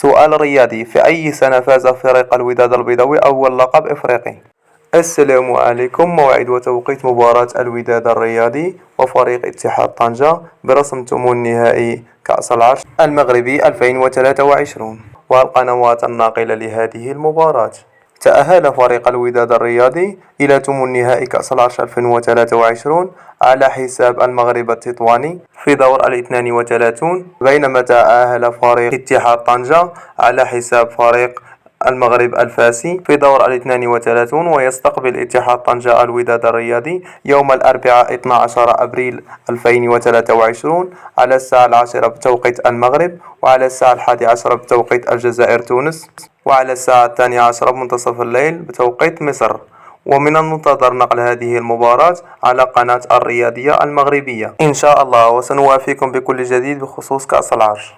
سؤال رياضي: في أي سنة فاز فريق الوداد البيضاوي أول لقب إفريقي؟ السلام عليكم. موعد وتوقيت مباراة الوداد الرياضي وفريق اتحاد طنجة برسم ثمن النهائي كأس العرش المغربي 2023، والقنوات الناقلة لهذه المباراة. تأهل فريق الوداد الرياضي إلى ثمن نهائي كأس العرش 2023 على حساب المغرب التطواني في دور 32، بينما تأهل فريق اتحاد طنجة على حساب فريق المغرب الفاسي في دور 32. ويستقبل اتحاد طنجة الوداد الرياضي يوم الأربعاء 12 أبريل 2023 على الساعة 10 بتوقيت المغرب، وعلى الساعة 11 بتوقيت الجزائر تونس، وعلى الساعة 12 منتصف الليل بتوقيت مصر. ومن المنتظر نقل هذه المباراة على قناة الرياضية المغربية إن شاء الله، وسنوافيكم بكل جديد بخصوص كأس العرش.